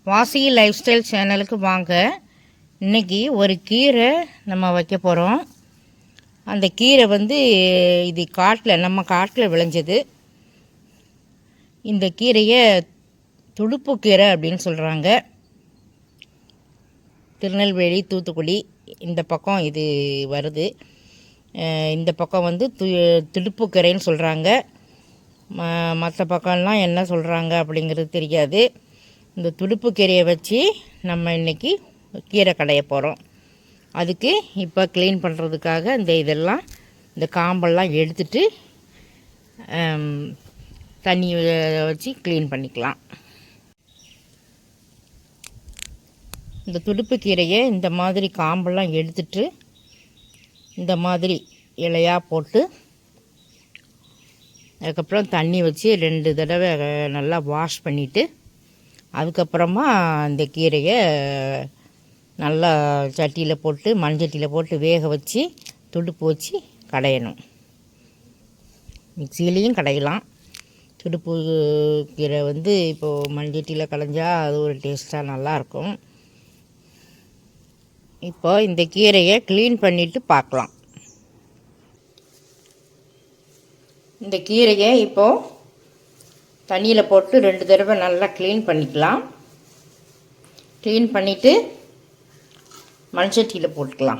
வாசி life style சேனலுக்கு வாங்க. இன்றைக்கி ஒரு கீரை நம்ம வைக்க போகிறோம். அந்த கீரை இது நம்ம காட்டில் விளைஞ்சது. இந்த கீரையை துடுப்பு கீரை அப்படின்னு சொல்கிறாங்க. திருநெல்வேலி, தூத்துக்குடி இந்த பக்கம் இது வருது. இந்த பக்கம் துடுப்பு கீரைன்னு சொல்கிறாங்க. மற்ற பக்கம்லாம் என்ன சொல்கிறாங்க அப்படிங்கிறது தெரியாது. இந்த துடுப்பு கீரையை வச்சு நம்ம இன்றைக்கி கீரை கடைய போகிறோம். அதுக்கு இப்போ க்ளீன் பண்ணுறதுக்காக இந்த காம்பெல்லாம் எடுத்துட்டு தண்ணி வச்சு க்ளீன் பண்ணிக்கலாம். இந்த துடுப்பு கீரையை இந்த மாதிரி காம்பெல்லாம் எடுத்துட்டு இந்த மாதிரி இலையாக போட்டு அதுக்கப்புறம் தண்ணி வச்சு 2 தடவை நல்லா வாஷ் பண்ணிவிட்டு அதுக்கப்புறமா இந்த கீரையை நல்லா சட்டியில் போட்டு மண்சட்டியில் போட்டு வேக வச்சு துடுப்பு வச்சு கடையணும். மிக்சியிலையும் கடையலாம். துடுப்பு கீரை இப்போது மண்சட்டியில் கடைஞ்சா அது ஒரு டேஸ்ட்டாக நல்லாயிருக்கும். இப்போ இந்த கீரையை க்ளீன் பண்ணிவிட்டு பார்க்கலாம். இந்த கீரையை இப்போது தண்ணியில் போட்டு 2 தடவை நல்லா க்ளீன் பண்ணிக்கலாம். க்ளீன் பண்ணிவிட்டு மண்சட்டியில் போட்டுக்கலாம்.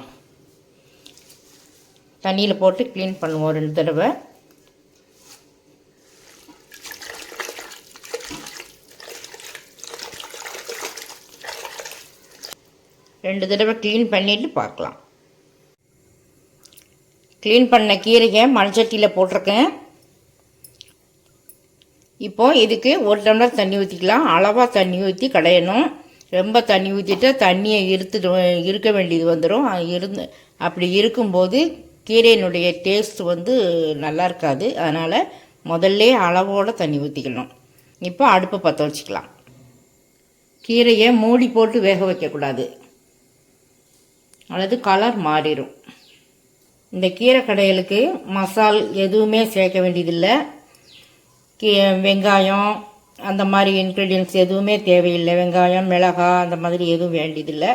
தண்ணியில் போட்டு க்ளீன் பண்ணுவோம் 2 தடவை. ரெண்டு தடவை க்ளீன் பண்ணிவிட்டு பார்க்கலாம். க்ளீன் பண்ண கீரையை மண்சட்டியில் போட்டிருக்கேன். இப்போது இதுக்கு 1 டம்ளர் தண்ணி ஊற்றிக்கலாம். அளவாக தண்ணி ஊற்றி கடையணும். ரொம்ப தண்ணி ஊற்றிட்டு தண்ணியை இருக்க வேண்டியது வந்துடும். அப்படி இருக்கும்போது கீரையினுடைய டேஸ்ட் நல்லா இருக்காது. அதனால் முதல்ல அளவோடு தண்ணி ஊற்றிக்கணும். இப்போ அடுப்பை பற்ற வச்சுக்கலாம். கீரையை மூடி போட்டு வேக வைக்கக்கூடாது, அல்லது கலர் மாறிடும். இந்த கீரை கடையலுக்கு மசால் எதுவுமே சேர்க்க வேண்டியதில்லை. வெங்காயம் அந்த மாதிரி இன்க்ரீடியன்ட்ஸ் எதுவுமே தேவையில்லை. வெங்காயம், மிளகாய் அந்த மாதிரி எதுவும் வேண்டியதில்லை.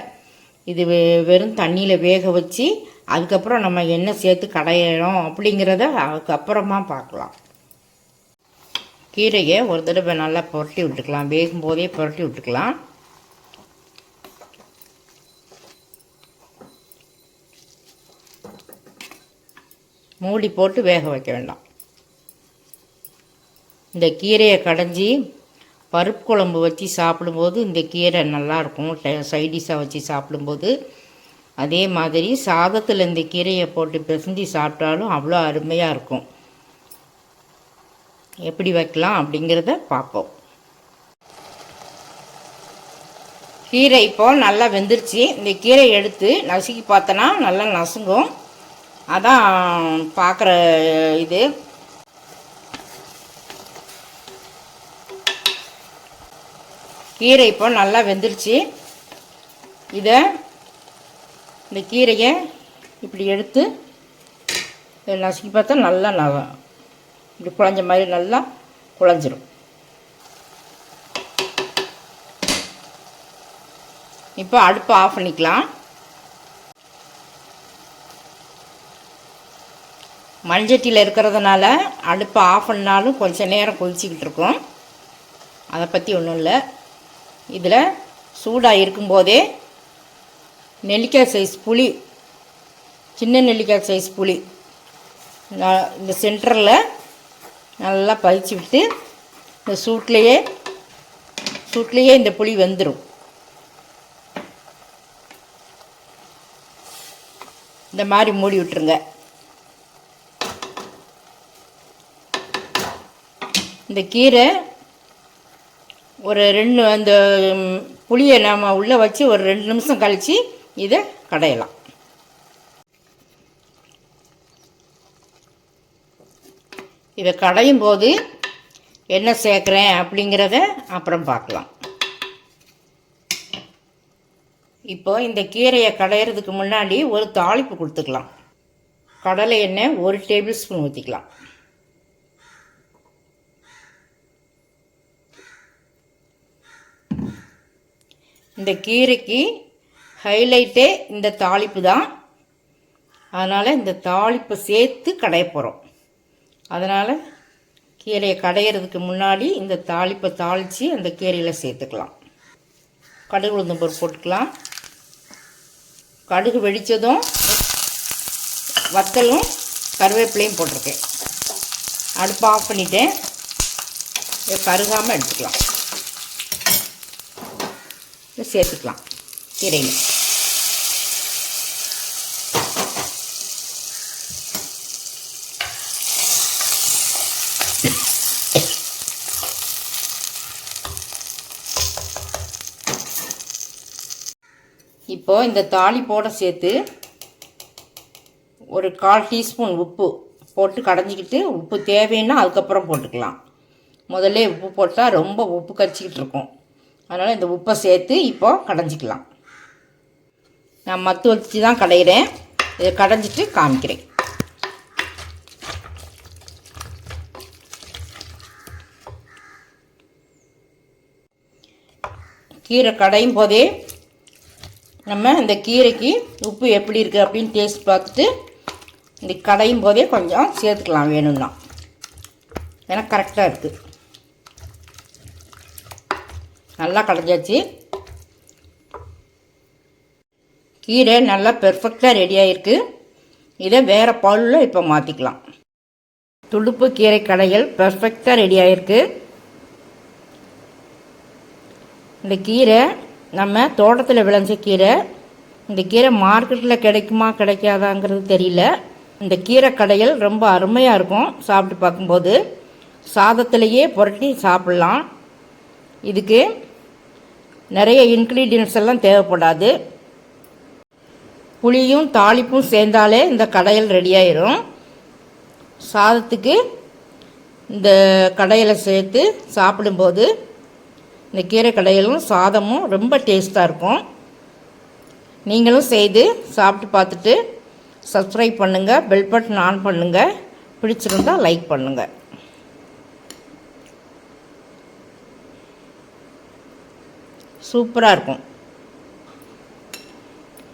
இது வெறும் தண்ணியில் வேக வச்சு அதுக்கப்புறம் நம்ம என்ன சேர்த்து கடையிறோம் அப்படிங்கிறத அதுக்கப்புறமா பார்க்கலாம். கீரையை ஒரு தடவை நல்லா புரட்டி விட்டுக்கலாம். வேகும்போதே புரட்டி விட்டுக்கலாம். மூடி போட்டு வேக வைக்க வேண்டாம். இந்த கீரையை கடைஞ்சி பருப்பு குழம்பு வச்சு சாப்பிடும்போது இந்த கீரை நல்லாயிருக்கும். சைடிஷாக வச்சு சாப்பிடும்போது அதே மாதிரி சாதத்தில் இந்த கீரையை போட்டு பிசைஞ்சு சாப்பிட்டாலும் அவ்வளோ அருமையாக இருக்கும். எப்படி வைக்கலாம் அப்படிங்கிறத பார்ப்போம். கீரை இப்போது நல்லா வெந்துருச்சு. இந்த கீரை எடுத்து நசுக்கி பார்த்தோன்னா நல்லா நசுங்கும். அதான் பார்க்குற இது. கீரை இப்போ நல்லா வெந்துருச்சு. இந்த கீரையை இப்படி எடுத்து நசுக்கி பார்த்தா நல்லா இப்படி குழஞ்ச மாதிரி நல்லா குழஞ்சிரும். இப்போ அடுப்பை ஆஃப் பண்ணிக்கலாம். மண்சட்டியில் இருக்கிறதுனால அடுப்பை ஆஃப் பண்ணாலும் கொஞ்சம் நேரம் கொதிச்சிக்கிட்டு இருக்கும். அதை பற்றி ஒன்றும் இல்லை. இதில் சூடாக இருக்கும்போதே நெல்லிக்காய் சைஸ் புளி, சின்ன நெல்லிக்காய் சைஸ் புளி இந்த சென்டரில் நல்லா பறித்து விட்டு இந்த சூட்லேயே இந்த புளி வெந்துடும். இந்த மாதிரி மூடி விட்டுருங்க. இந்த கீரை ஒரு 2 அந்த புளியை நம்ம உள்ளே வச்சு ஒரு 2 நிமிஷம் கழித்து இதை கடையலாம். இதை கடையும் போது என்ன சேர்க்குறேன் அப்படிங்கிறத அப்புறம் பார்க்கலாம். இப்போ இந்த கீரையை கடையிறதுக்கு முன்னாடி ஒரு தாளிப்பு கொடுத்துக்கலாம். கடலை எண்ணெய் 1 டேபிள் ஸ்பூன் ஊற்றிக்கலாம். இந்த கீரைக்கு ஹைலைட்டே இந்த தாளிப்பு தான். அதனால் இந்த தாளிப்பை சேர்த்து கடைய போகிறோம். அதனால் கீரையை கடையிறதுக்கு முன்னாடி இந்த தாளிப்பை தாளித்து அந்த கீரையில் சேர்த்துக்கலாம். கடுகு உளுந்தம் பருப்பு போட்டுக்கலாம். கடுகு வெடித்ததும் வத்தலும் கருவேப்பிலையும் போட்டிருக்கேன். அடுப்பு ஆஃப் பண்ணிட்டேன். இதை கருகாமல் எடுத்துக்கலாம். இதை சேர்த்துக்கலாம் கீரையில். இப்போது இந்த தாளிப்போடு சேர்த்து ஒரு 1/4 டீஸ்பூன் உப்பு போட்டு கடைஞ்சிக்கிட்டு, உப்பு தேவைன்னா அதுக்கப்புறம் போட்டுக்கலாம். முதல்ல உப்பு போட்டால் ரொம்ப உப்பு கரிச்சிக்கிட்டு இருக்கும். அதனால் இந்த உப்பை சேர்த்து இப்போது கடைஞ்சிக்கலாம். நான் மத்து வச்சு தான் கடையிறேன். இதை கடைஞ்சிட்டு காமிக்கிறேன். கீரை கடையும் போதே நம்ம இந்த கீரைக்கு உப்பு எப்படி இருக்குது அப்படின்னு டேஸ்ட் பார்த்துட்டு இந்த கடையும் போதே கொஞ்சம் சேர்த்துக்கலாம் வேணும்னா. ஏன்னா கரெக்டாக இருக்குது. நல்லா கடைஞ்சாச்சு. கீரை நல்லா பெர்ஃபெக்டாக ரெடியாக இருக்குது. இதை வேறு பவுலில் இப்போ மாற்றிக்கலாம். துடுப்பு கீரை கடைகள் பெர்ஃபெக்டாக ரெடியாக இருக்குது. இந்த கீரை நம்ம தோட்டத்தில் விளைஞ்ச கீரை. இந்த கீரை மார்க்கெட்டில் கிடைக்குமா கிடைக்காதாங்கிறது தெரியல. இந்த கீரை கடைகள் ரொம்ப அருமையாக இருக்கும். சாப்பிட்டு பார்க்கும்போது சாதத்திலேயே புரட்டி சாப்பிட்லாம். இதுக்கு நிறைய இன்க்ரீடியன்ட்ஸ் எல்லாம் தேவைப்படாது. புளியும் தாளிப்பும் சேர்ந்தாலே இந்த கடையல் ரெடியாயிரும். சாதத்துக்கு இந்த கடையலை சேர்த்து சாப்பிடும்போது இந்த கீரை கடையலும் சாதமும் ரொம்ப டேஸ்ட்டாக இருக்கும். நீங்களும் செய்து சாப்பிட்டு பார்த்துட்டு சப்ஸ்கிரைப் பண்ணுங்கள், பெல் பட்டன் ஆன் பண்ணுங்கள். பிடிச்சிருந்தால் லைக் பண்ணுங்கள். சூப்பராக இருக்கும்.